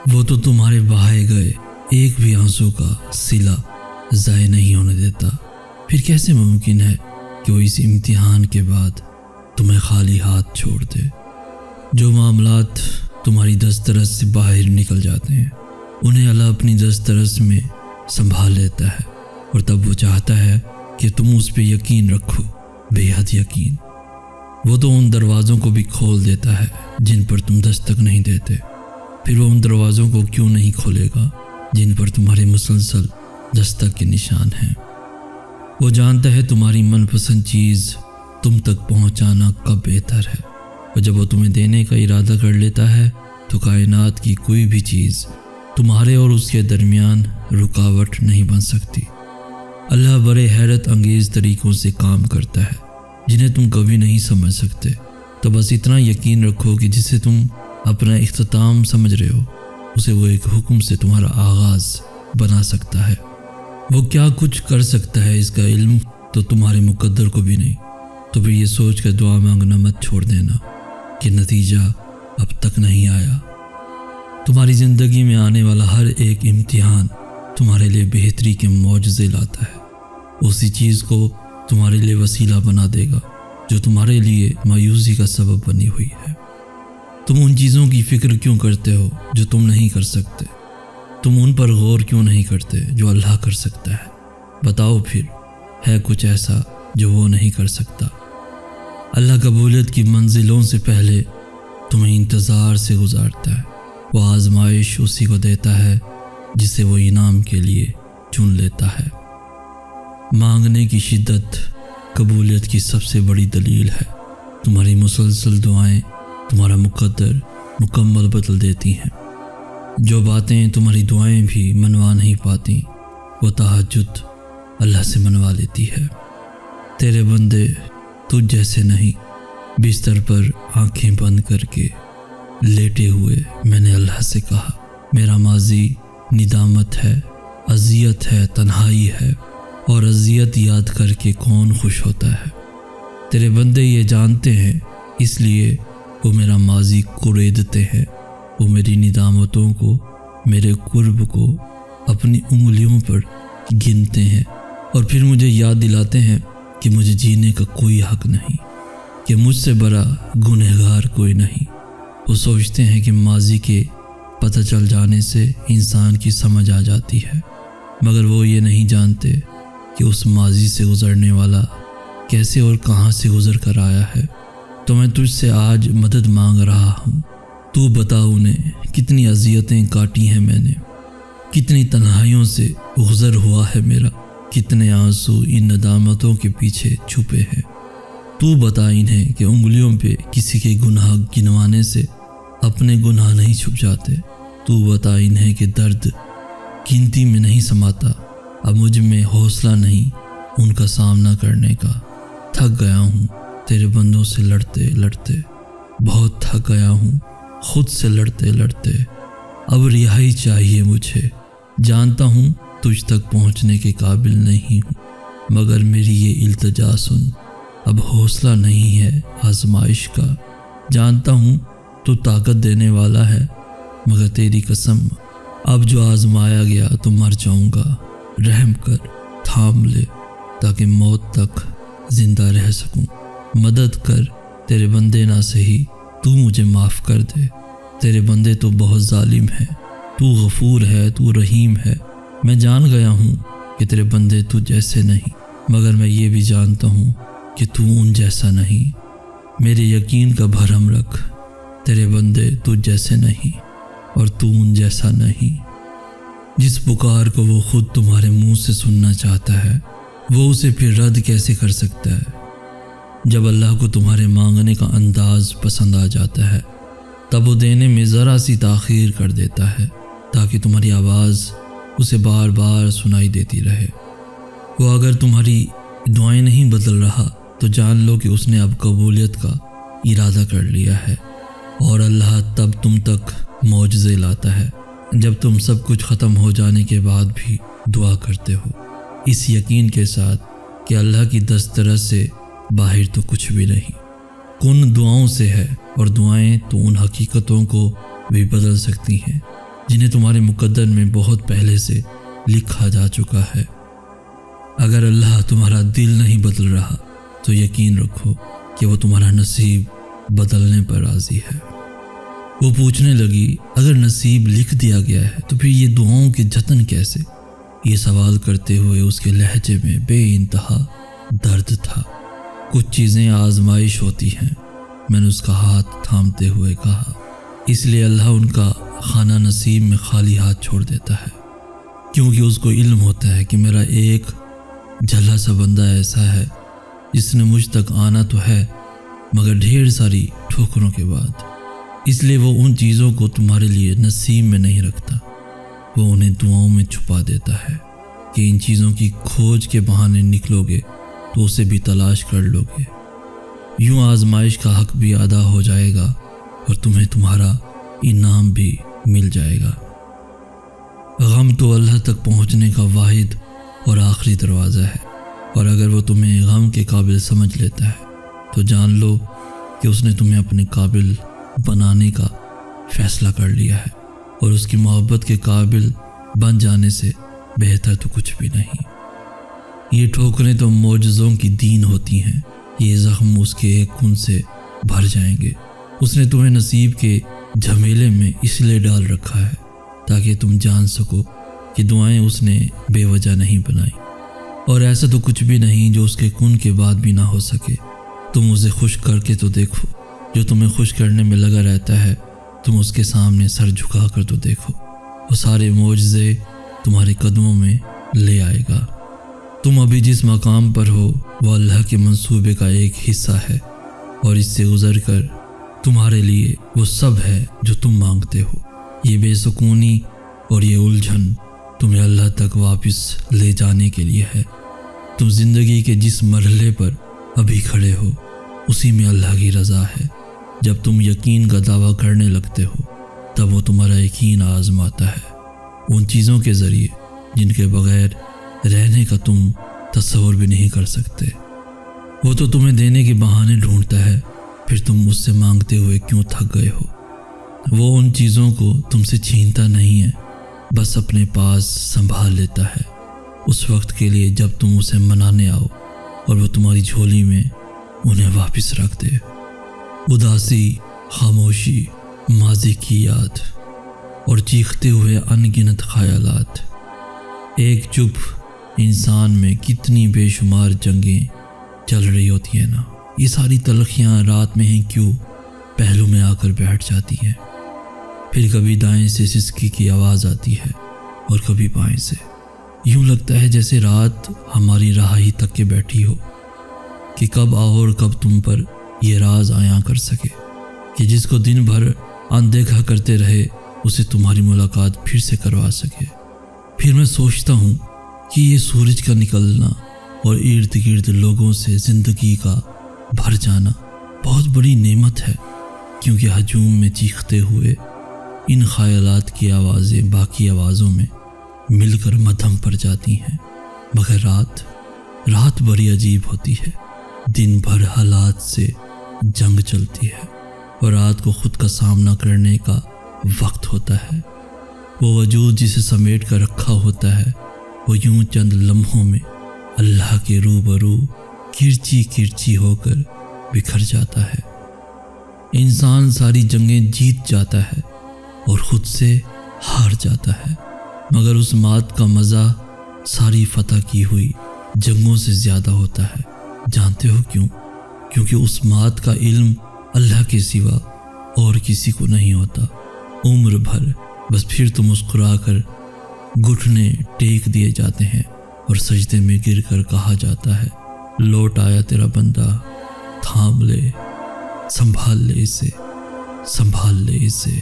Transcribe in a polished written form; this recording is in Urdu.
وہ تو تمہارے بہائے گئے ایک بھی آنسو کا صلہ ضائع نہیں ہونے دیتا، پھر کیسے ممکن ہے کہ وہ اس امتحان کے بعد تمہیں خالی ہاتھ چھوڑ دے؟ جو معاملات تمہاری دسترس سے باہر نکل جاتے ہیں انہیں اللہ اپنی دسترس میں سنبھال لیتا ہے، اور تب وہ چاہتا ہے کہ تم اس پہ یقین رکھو، بے حد یقین۔ وہ تو ان دروازوں کو بھی کھول دیتا ہے جن پر تم دستک نہیں دیتے، پھر وہ ان دروازوں کو کیوں نہیں کھولے گا جن پر تمہارے مسلسل دستک کے نشان ہیں۔ وہ جانتا ہے تمہاری من پسند چیز تم تک پہنچانا کب بہتر ہے، اور جب وہ تمہیں دینے کا ارادہ کر لیتا ہے تو کائنات کی کوئی بھی چیز تمہارے اور اس کے درمیان رکاوٹ نہیں بن سکتی۔ اللہ بڑے حیرت انگیز طریقوں سے کام کرتا ہے جنہیں تم کبھی نہیں سمجھ سکتے، تو بس اتنا یقین رکھو کہ جسے تم اپنا اختتام سمجھ رہے ہو اسے وہ ایک حکم سے تمہارا آغاز بنا سکتا ہے۔ وہ کیا کچھ کر سکتا ہے اس کا علم تو تمہارے مقدر کو بھی نہیں، تو پھر یہ سوچ کر دعا مانگنا مت چھوڑ دینا کہ نتیجہ اب تک نہیں آیا۔ تمہاری زندگی میں آنے والا ہر ایک امتحان تمہارے لیے بہتری کے معجزے لاتا ہے، اسی چیز کو تمہارے لیے وسیلہ بنا دے گا جو تمہارے لیے مایوسی کا سبب بنی ہوئی ہے۔ تم ان چیزوں کی فکر کیوں کرتے ہو جو تم نہیں کر سکتے؟ تم ان پر غور کیوں نہیں کرتے جو اللہ کر سکتا ہے؟ بتاؤ پھر، ہے کچھ ایسا جو وہ نہیں کر سکتا؟ اللہ قبولیت کی منزلوں سے پہلے تمہیں انتظار سے گزارتا ہے، وہ آزمائش اسی کو دیتا ہے جسے وہ انعام کے لیے چن لیتا ہے۔ مانگنے کی شدت قبولیت کی سب سے بڑی دلیل ہے۔ تمہاری مسلسل دعائیں تمہارا مقدر مکمل بدل دیتی ہیں۔ جو باتیں تمہاری دعائیں بھی منوا نہیں پاتی وہ تہجد اللہ سے منوا لیتی ہے۔ تیرے بندے تجھ جیسے نہیں، بستر پر آنکھیں بند کر کے لیٹے ہوئے میں نے اللہ سے کہا، میرا ماضی ندامت ہے، اذیت ہے، تنہائی ہے، اور اذیت یاد کر کے کون خوش ہوتا ہے؟ تیرے بندے یہ جانتے ہیں، اس لیے وہ میرا ماضی کوریدتے ہیں، وہ میری ندامتوں کو، میرے قرب کو اپنی انگلیوں پر گنتے ہیں، اور پھر مجھے یاد دلاتے ہیں کہ مجھے جینے کا کوئی حق نہیں، کہ مجھ سے بڑا گنہگار کوئی نہیں۔ وہ سوچتے ہیں کہ ماضی کے پتہ چل جانے سے انسان کی سمجھ آ جاتی ہے، مگر وہ یہ نہیں جانتے کہ اس ماضی سے گزرنے والا کیسے اور کہاں سے گزر کر آیا ہے۔ تو میں تجھ سے آج مدد مانگ رہا ہوں، تو بتا انہیں کتنی اذیتیں کاٹی ہیں میں نے، کتنی تنہائیوں سے گزر ہوا ہے میرا، کتنے آنسو ان ندامتوں کے پیچھے چھپے ہیں۔ تو بتا انہیں کہ انگلیوں پہ کسی کے گناہ گنوانے سے اپنے گناہ نہیں چھپ جاتے۔ تو بتا انہیں کہ درد گنتی میں نہیں سماتا، اب مجھ میں حوصلہ نہیں ان کا سامنا کرنے کا۔ تھک گیا ہوں تیرے بندوں سے لڑتے لڑتے، بہت تھک گیا ہوں خود سے لڑتے لڑتے، اب رہائی چاہیے مجھے۔ جانتا ہوں تجھ تک پہنچنے کے قابل نہیں ہوں، مگر میری یہ التجا سن، اب حوصلہ نہیں ہے آزمائش کا۔ جانتا ہوں تو طاقت دینے والا ہے، مگر تیری قسم اب جو آزمایا گیا تو مر جاؤں گا۔ رحم کر، تھام لے تاکہ موت تک زندہ رہ سکوں۔ مدد کر، تیرے بندے نہ سہی تو مجھے معاف کر دے۔ تیرے بندے تو بہت ظالم ہے، تو غفور ہے، تو رحیم ہے۔ میں جان گیا ہوں کہ تیرے بندے تو جیسے نہیں، مگر میں یہ بھی جانتا ہوں کہ تو ان جیسا نہیں۔ میرے یقین کا بھرم رکھ، تیرے بندے تجھ جیسے نہیں اور تو ان جیسا نہیں۔ جس پکار کو وہ خود تمہارے منہ سے سننا چاہتا ہے وہ اسے پھر رد کیسے کر سکتا ہے؟ جب اللہ کو تمہارے مانگنے کا انداز پسند آ جاتا ہے تب وہ دینے میں ذرا سی تاخیر کر دیتا ہے تاکہ تمہاری آواز اسے بار بار سنائی دیتی رہے۔ وہ اگر تمہاری دعائیں نہیں بدل رہا تو جان لو کہ اس نے اب قبولیت کا ارادہ کر لیا ہے، اور اللہ تب تم تک معجزے لاتا ہے جب تم سب کچھ ختم ہو جانے کے بعد بھی دعا کرتے ہو، اس یقین کے ساتھ کہ اللہ کی دسترس سے باہر تو کچھ بھی نہیں۔ کن دعاؤں سے ہے، اور دعائیں تو ان حقیقتوں کو بھی بدل سکتی ہیں جنہیں تمہارے مقدر میں بہت پہلے سے لکھا جا چکا ہے۔ اگر اللہ تمہارا دل نہیں بدل رہا تو یقین رکھو کہ وہ تمہارا نصیب بدلنے پر راضی ہے۔ وہ پوچھنے لگی، اگر نصیب لکھ دیا گیا ہے تو پھر یہ دعاؤں کے جتن کیسے؟ یہ سوال کرتے ہوئے اس کے لہجے میں بے انتہا درد تھا۔ کچھ چیزیں آزمائش ہوتی ہیں، میں نے اس کا ہاتھ تھامتے ہوئے کہا، اس لیے اللہ ان کا خانہ نصیب میں خالی ہاتھ چھوڑ دیتا ہے، کیونکہ اس کو علم ہوتا ہے کہ میرا ایک جھلا سا بندہ ایسا ہے جس نے مجھ تک آنا تو ہے مگر ڈھیر ساری ٹھوکروں کے بعد، اس لیے وہ ان چیزوں کو تمہارے لیے نصیب میں نہیں رکھتا، وہ انہیں دعاؤں میں چھپا دیتا ہے کہ ان چیزوں کی کھوج کے بہانے نکلو گے تو اسے بھی تلاش کر لو گے، یوں آزمائش کا حق بھی ادا ہو جائے گا اور تمہیں تمہارا انعام بھی مل جائے گا۔ غم تو اللہ تک پہنچنے کا واحد اور آخری دروازہ ہے، اور اگر وہ تمہیں غم کے قابل سمجھ لیتا ہے تو جان لو کہ اس نے تمہیں اپنے قابل بنانے کا فیصلہ کر لیا ہے، اور اس کی محبت کے قابل بن جانے سے بہتر تو کچھ بھی نہیں۔ یہ ٹھوکریں تو معجزوں کی دین ہوتی ہیں، یہ زخم اس کے ایک کن سے بھر جائیں گے۔ اس نے تمہیں نصیب کے جھمیلے میں اس لیے ڈال رکھا ہے تاکہ تم جان سکو کہ دعائیں اس نے بے وجہ نہیں بنائی، اور ایسا تو کچھ بھی نہیں جو اس کے کن کے بعد بھی نہ ہو سکے۔ تم اسے خوش کر کے تو دیکھو، جو تمہیں خوش کرنے میں لگا رہتا ہے تم اس کے سامنے سر جھکا کر تو دیکھو، وہ سارے معجزے تمہارے قدموں میں لے آئے گا۔ تم ابھی جس مقام پر ہو وہ اللہ کے منصوبے کا ایک حصہ ہے، اور اس سے گزر کر تمہارے لیے وہ سب ہے جو تم مانگتے ہو۔ یہ بے سکونی اور یہ الجھن تمہیں اللہ تک واپس لے جانے کے لیے ہے۔ تم زندگی کے جس مرحلے پر ابھی کھڑے ہو اسی میں اللہ کی رضا ہے۔ جب تم یقین کا دعویٰ کرنے لگتے ہو تب وہ تمہارا یقین آزماتا ہے ان چیزوں کے ذریعے جن کے بغیر رہنے کا تم تصور بھی نہیں کر سکتے۔ وہ تو تمہیں دینے کے بہانے ڈھونڈتا ہے، پھر تم اس سے مانگتے ہوئے کیوں تھک گئے ہو؟ وہ ان چیزوں کو تم سے چھینتا نہیں ہے، بس اپنے پاس سنبھال لیتا ہے اس وقت کے لیے جب تم اسے منانے آؤ اور وہ تمہاری جھولی میں انہیں واپس رکھ دے۔ اداسی، خاموشی، ماضی کی یاد اور چیختے ہوئے ان گنت خیالات، ایک چپ انسان میں کتنی بے شمار جنگیں چل رہی ہوتی ہیں نا، یہ ساری تلخیاں رات میں ہیں کیوں پہلو میں آ کر بیٹھ جاتی ہیں۔ پھر کبھی دائیں سے سسکی کی آواز آتی ہے اور کبھی بائیں سے، یوں لگتا ہے جیسے رات ہماری راہی تک کے بیٹھی ہو کہ کب آؤ اور کب تم پر یہ راز عیاں کر سکے کہ جس کو دن بھر اندیکھا کرتے رہے اسے تمہاری ملاقات پھر سے کروا سکے۔ پھر میں سوچتا ہوں کہ یہ سورج کا نکلنا اور ارد گرد لوگوں سے زندگی کا بھر جانا بہت بڑی نعمت ہے، کیونکہ ہجوم میں چیختے ہوئے ان خیالات کی آوازیں باقی آوازوں میں مل کر مدھم پر جاتی ہیں۔ مگر رات بڑی عجیب ہوتی ہے، دن بھر حالات سے جنگ چلتی ہے اور رات کو خود کا سامنا کرنے کا وقت ہوتا ہے۔ وہ وجود جسے سمیٹ کر رکھا ہوتا ہے وہ یوں چند لمحوں میں اللہ کے روبرو کرچی کرچی ہو کر بکھر جاتا ہے۔ انسان ساری جنگیں جیت جاتا ہے اور خود سے ہار جاتا ہے، مگر اس مات کا مزہ ساری فتح کی ہوئی جنگوں سے زیادہ ہوتا ہے۔ جانتے ہو کیوں؟ کیونکہ اس مات کا علم اللہ کے سوا اور کسی کو نہیں ہوتا۔ عمر بھر بس پھر تو مسکرا کر گھٹنے ٹیک دیے جاتے ہیں اور سجدے میں گر کر کہا جاتا ہے، لوٹ آیا تیرا بندہ، تھام لے، سنبھال لے اسے، سنبھال لے اسے۔